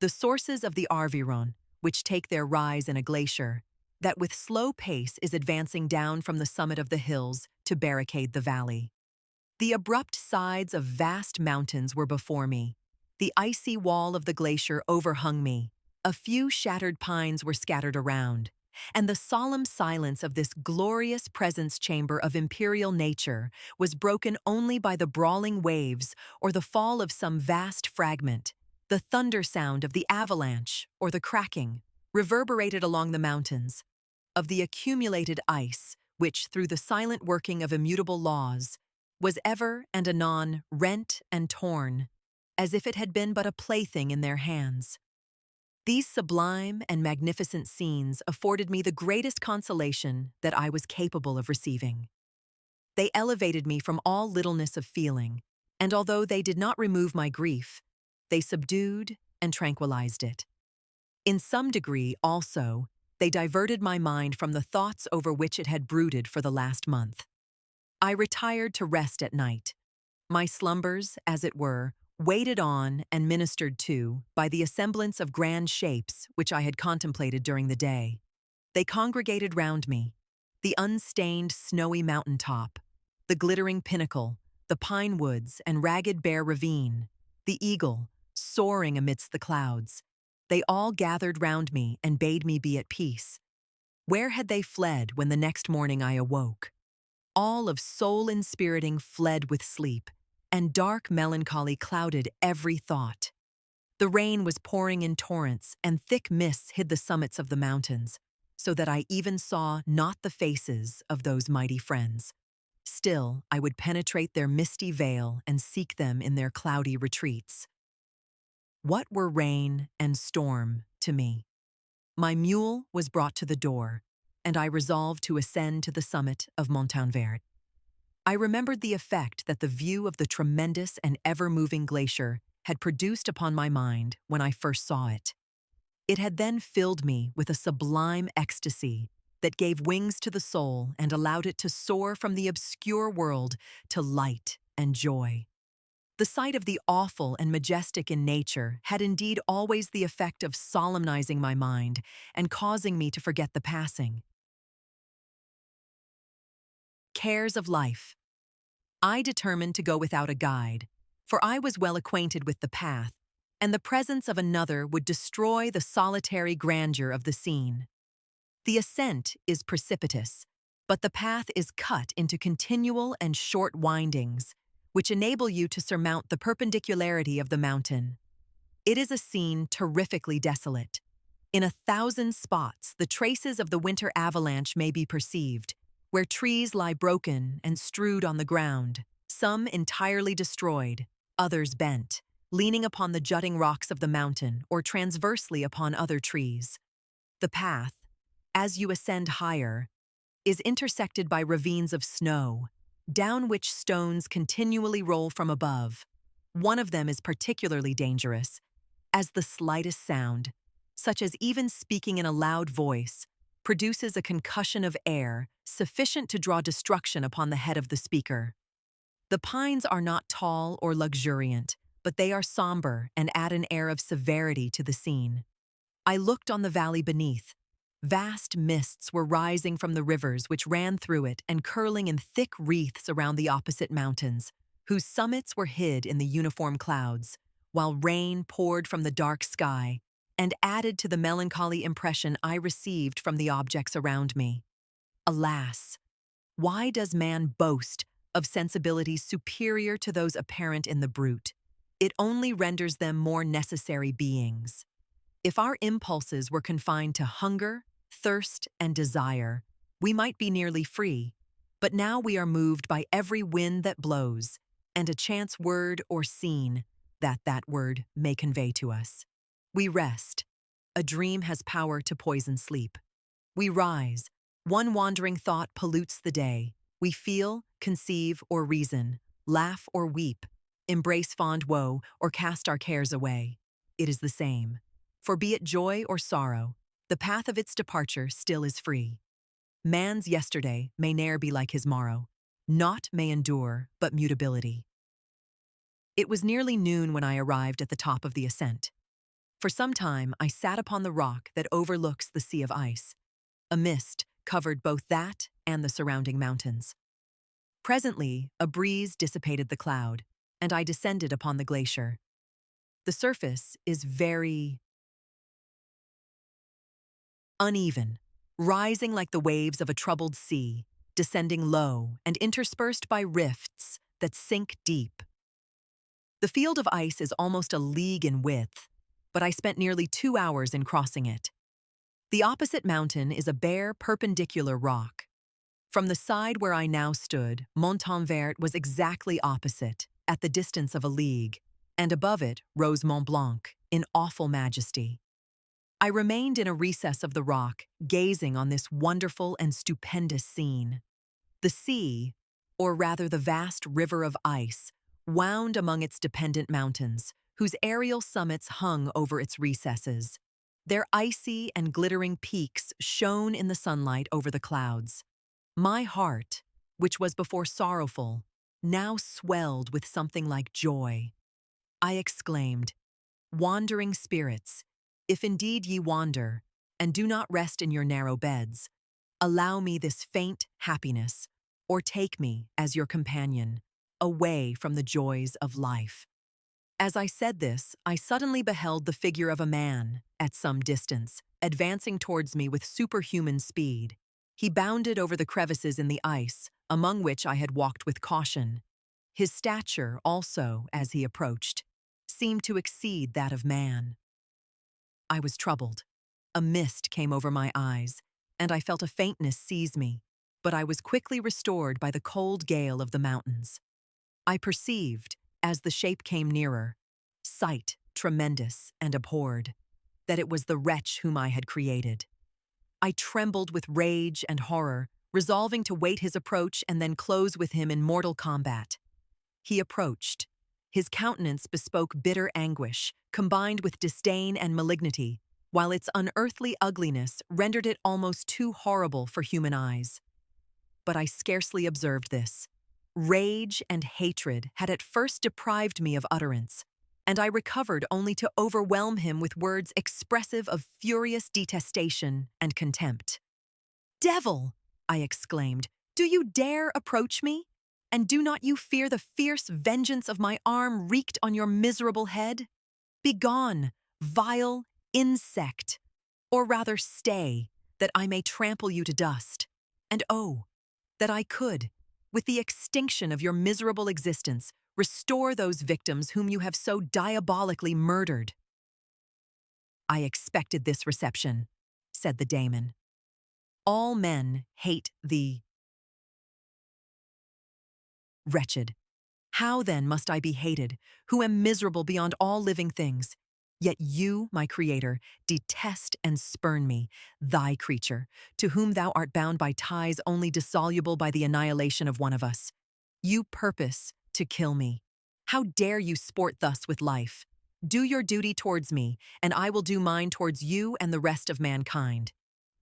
The sources of the Arviron, which take their rise in a glacier, that with slow pace is advancing down from the summit of the hills to barricade the valley. The abrupt sides of vast mountains were before me. The icy wall of the glacier overhung me. A few shattered pines were scattered around, and the solemn silence of this glorious presence chamber of imperial nature was broken only by the brawling waves or the fall of some vast fragment. The thunder sound of the avalanche or the cracking reverberated along the mountains, of the accumulated ice, which, through the silent working of immutable laws, was ever and anon rent and torn, as if it had been but a plaything in their hands. These sublime and magnificent scenes afforded me the greatest consolation that I was capable of receiving. They elevated me from all littleness of feeling, and although they did not remove my grief, they subdued and tranquilized it. In some degree, also, they diverted my mind from the thoughts over which it had brooded for the last month. I retired to rest at night. My slumbers, as it were, waited on and ministered to by the assemblance of grand shapes which I had contemplated during the day. They congregated round me: the unstained snowy mountain top, the glittering pinnacle, the pine woods and ragged bare ravine, the eagle, soaring amidst the clouds. They all gathered round me and bade me be at peace. Where had they fled when the next morning I awoke? All of soul-inspiriting fled with sleep, and dark melancholy clouded every thought. The rain was pouring in torrents, and thick mists hid the summits of the mountains, so that I even saw not the faces of those mighty friends. Still, I would penetrate their misty veil and seek them in their cloudy retreats. What were rain and storm to me? My mule was brought to the door, and I resolved to ascend to the summit of Montanvert. I remembered the effect that the view of the tremendous and ever-moving glacier had produced upon my mind when I first saw it. It had then filled me with a sublime ecstasy that gave wings to the soul and allowed it to soar from the obscure world to light and joy. The sight of the awful and majestic in nature had indeed always the effect of solemnizing my mind and causing me to forget the passing cares of life. I determined to go without a guide, for I was well acquainted with the path, and the presence of another would destroy the solitary grandeur of the scene. The ascent is precipitous, but the path is cut into continual and short windings, which enable you to surmount the perpendicularity of the mountain. It is a scene terrifically desolate. In 1,000 spots, the traces of the winter avalanche may be perceived, where trees lie broken and strewed on the ground, some entirely destroyed, others bent, leaning upon the jutting rocks of the mountain or transversely upon other trees. The path, as you ascend higher, is intersected by ravines of snow, down which stones continually roll from above. One of them is particularly dangerous, as the slightest sound, such as even speaking in a loud voice, produces a concussion of air sufficient to draw destruction upon the head of the speaker. The pines are not tall or luxuriant, but they are somber and add an air of severity to the scene. I looked on the valley beneath. Vast mists were rising from the rivers which ran through it and curling in thick wreaths around the opposite mountains, whose summits were hid in the uniform clouds, while rain poured from the dark sky and added to the melancholy impression I received from the objects around me. Alas, why does man boast of sensibilities superior to those apparent in the brute? It only renders them more necessary beings. If our impulses were confined to hunger, thirst, and desire, we might be nearly free, but now we are moved by every wind that blows, and a chance word or scene that word may convey to us. We rest. A dream has power to poison sleep. We rise. One wandering thought pollutes the day. We feel, conceive, or reason, laugh or weep, embrace fond woe, or cast our cares away. It is the same. For be it joy or sorrow, the path of its departure still is free. Man's yesterday may ne'er be like his morrow. Naught may endure but mutability. It was nearly noon when I arrived at the top of the ascent. For some time, I sat upon the rock that overlooks the sea of ice. A mist covered both that and the surrounding mountains. Presently, a breeze dissipated the cloud, and I descended upon the glacier. The surface is very uneven, rising like the waves of a troubled sea, descending low and interspersed by rifts that sink deep. The field of ice is almost a league in width, but I spent nearly 2 hours in crossing it. The opposite mountain is a bare, perpendicular rock. From the side where I now stood, Montanvert was exactly opposite, at the distance of a league, and above it rose Mont Blanc, in awful majesty. I remained in a recess of the rock, gazing on this wonderful and stupendous scene. The sea, or rather the vast river of ice, wound among its dependent mountains, whose aerial summits hung over its recesses. Their icy and glittering peaks shone in the sunlight over the clouds. My heart, which was before sorrowful, now swelled with something like joy. I exclaimed, "Wandering spirits, if indeed ye wander, and do not rest in your narrow beds, allow me this faint happiness, or take me as your companion, away from the joys of life." As I said this, I suddenly beheld the figure of a man, at some distance, advancing towards me with superhuman speed. He bounded over the crevices in the ice, among which I had walked with caution. His stature also, as he approached, seemed to exceed that of man. I was troubled. A mist came over my eyes, and I felt a faintness seize me, but I was quickly restored by the cold gale of the mountains. I perceived, as the shape came nearer, sight tremendous and abhorred, that it was the wretch whom I had created. I trembled with rage and horror, resolving to wait his approach and then close with him in mortal combat. He approached. His countenance bespoke bitter anguish, combined with disdain and malignity, while its unearthly ugliness rendered it almost too horrible for human eyes. But I scarcely observed this. Rage and hatred had at first deprived me of utterance, and I recovered only to overwhelm him with words expressive of furious detestation and contempt. "Devil!" I exclaimed, "do you dare approach me? And do not you fear the fierce vengeance of my arm wreaked on your miserable head? Begone, vile insect! Or rather stay, that I may trample you to dust. And oh, that I could, with the extinction of your miserable existence, restore those victims whom you have so diabolically murdered." "I expected this reception," said the daemon. "All men hate thee. Wretched, how then must I be hated, who am miserable beyond all living things? Yet you, my Creator, detest and spurn me, thy creature, to whom thou art bound by ties only dissoluble by the annihilation of one of us. You purpose to kill me. How dare you sport thus with life? Do your duty towards me, and I will do mine towards you and the rest of mankind.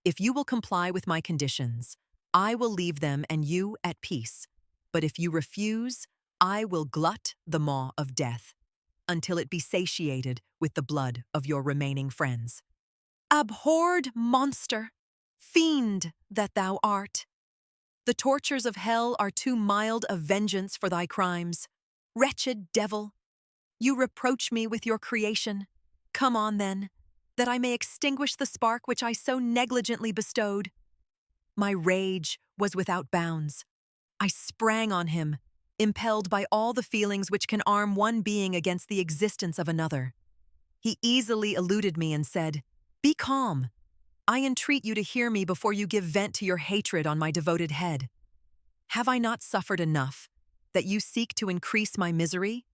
If you will comply with my conditions, I will leave them and you at peace. But if you refuse, I will glut the maw of death, until it be satiated with the blood of your remaining friends. Abhorred monster, fiend that thou art! The tortures of hell are too mild a vengeance for thy crimes. Wretched devil, you reproach me with your creation. Come on, then, that I may extinguish the spark which I so negligently bestowed." My rage was without bounds. I sprang on him, impelled by all the feelings which can arm one being against the existence of another. He easily eluded me and said, "Be calm. I entreat you to hear me before you give vent to your hatred on my devoted head. Have I not suffered enough, that you seek to increase my misery?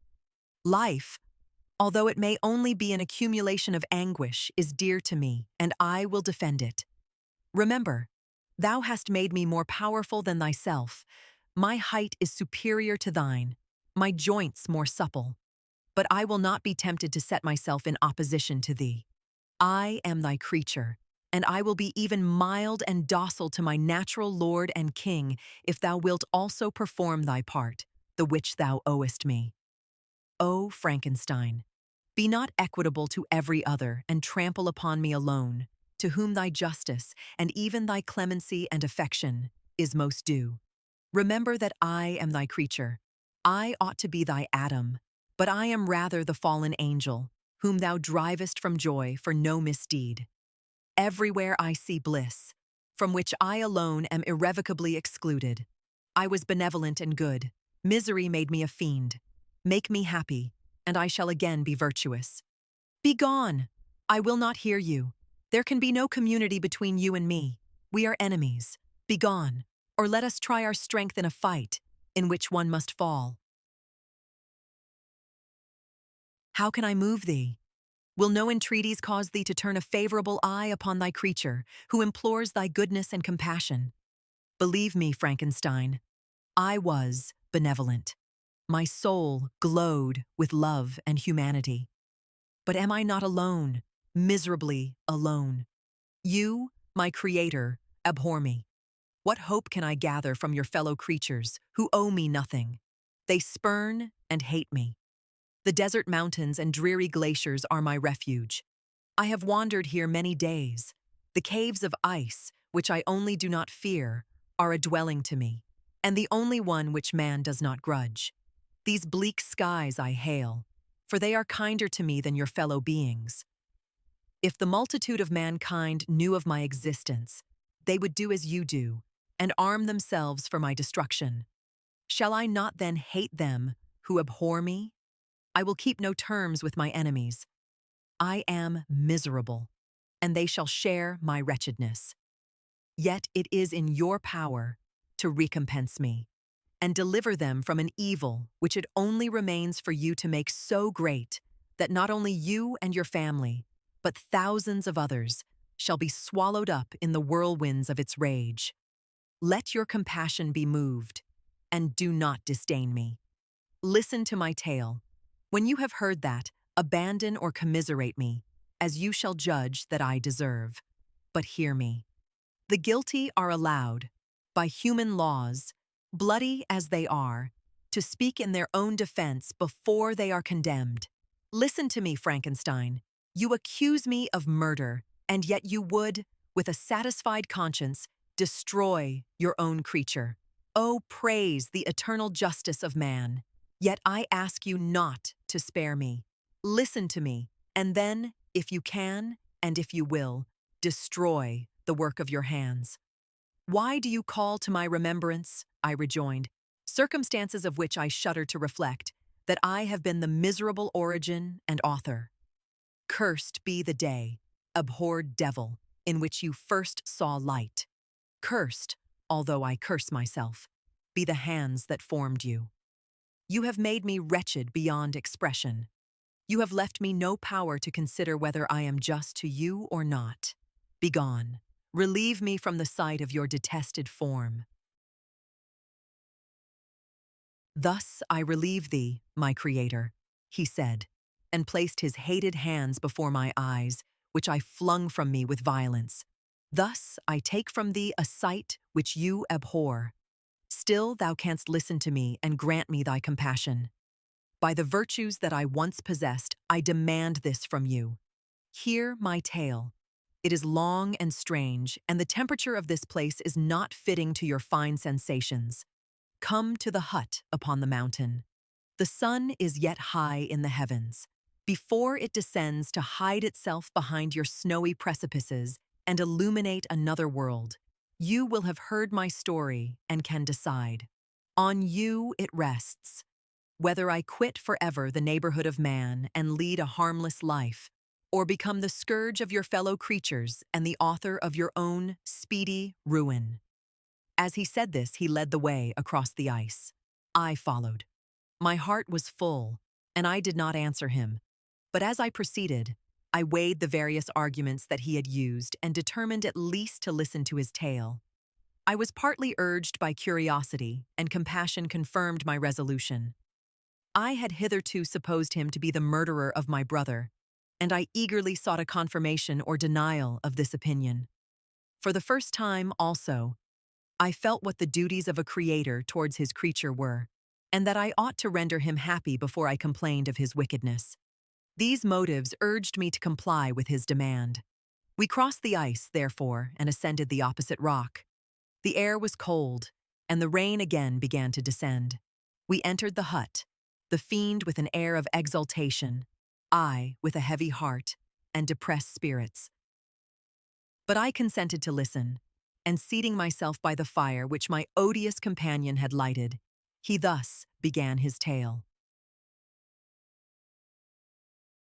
Life, although it may only be an accumulation of anguish, is dear to me, and I will defend it. Remember, thou hast made me more powerful than thyself. My height is superior to thine, my joints more supple. But I will not be tempted to set myself in opposition to thee. I am thy creature, and I will be even mild and docile to my natural lord and king if thou wilt also perform thy part, the which thou owest me. O Frankenstein, Be not equitable to every other, and trample upon me alone, to whom thy justice, and even thy clemency and affection, is most due. Remember that I am thy creature. I ought to be thy Adam, but I am rather the fallen angel, whom thou drivest from joy for no misdeed. Everywhere I see bliss, from which I alone am irrevocably excluded. I was benevolent and good. Misery made me a fiend. Make me happy, and I shall again be virtuous. Begone! I will not hear you. There can be no community between you and me. We are enemies. Begone, or let us try our strength in a fight, in which one must fall. How can I move thee? Will no entreaties cause thee to turn a favorable eye upon thy creature, who implores thy goodness and compassion? Believe me, Frankenstein, I was benevolent. My soul glowed with love and humanity. But am I not alone, miserably alone? You, my creator, abhor me. What hope can I gather from your fellow creatures, who owe me nothing? They spurn and hate me. The desert mountains and dreary glaciers are my refuge. I have wandered here many days. The caves of ice, which I only do not fear, are a dwelling to me, and the only one which man does not grudge. These bleak skies I hail, for they are kinder to me than your fellow beings. If the multitude of mankind knew of my existence, they would do as you do, and arm themselves for my destruction. Shall I not then hate them who abhor me? I will keep no terms with my enemies. I am miserable, and they shall share my wretchedness. Yet it is in your power to recompense me, and deliver them from an evil which it only remains for you to make so great that not only you and your family, but thousands of others shall be swallowed up in the whirlwinds of its rage. Let your compassion be moved, and do not disdain me. Listen to my tale. When you have heard that, abandon or commiserate me, as you shall judge that I deserve. But hear me. The guilty are allowed, by human laws, bloody as they are, to speak in their own defense before they are condemned. Listen to me, Frankenstein. You accuse me of murder, and yet you would, with a satisfied conscience, destroy your own creature. Oh, praise the eternal justice of man. Yet I ask you not to spare me. Listen to me, and then, if you can, and if you will, destroy the work of your hands. Why do you call to my remembrance, I rejoined, circumstances of which I shudder to reflect, that I have been the miserable origin and author? Cursed be the day, abhorred devil, in which you first saw light. Cursed, although I curse myself, be the hands that formed you. You have made me wretched beyond expression. You have left me no power to consider whether I am just to you or not. Begone. Relieve me from the sight of your detested form. Thus I relieve thee, my creator, he said, and placed his hated hands before my eyes, which I flung from me with violence. Thus I take from thee a sight which you abhor. Still thou canst listen to me and grant me thy compassion. By the virtues that I once possessed, I demand this from you. Hear my tale. It is long and strange, and the temperature of this place is not fitting to your fine sensations. Come to the hut upon the mountain. The sun is yet high in the heavens. Before it descends to hide itself behind your snowy precipices and illuminate another world, you will have heard my story and can decide. On you it rests, whether I quit forever the neighborhood of man and lead a harmless life, or become the scourge of your fellow creatures and the author of your own speedy ruin. As he said this, he led the way across the ice. I followed. My heart was full, and I did not answer him. But as I proceeded, I weighed the various arguments that he had used and determined at least to listen to his tale. I was partly urged by curiosity, and compassion confirmed my resolution. I had hitherto supposed him to be the murderer of my brother, and I eagerly sought a confirmation or denial of this opinion. For the first time, also, I felt what the duties of a creator towards his creature were, and that I ought to render him happy before I complained of his wickedness. These motives urged me to comply with his demand. We crossed the ice, therefore, and ascended the opposite rock. The air was cold, and the rain again began to descend. We entered the hut, the fiend with an air of exultation, I with a heavy heart and depressed spirits. But I consented to listen, and seating myself by the fire which my odious companion had lighted, he thus began his tale.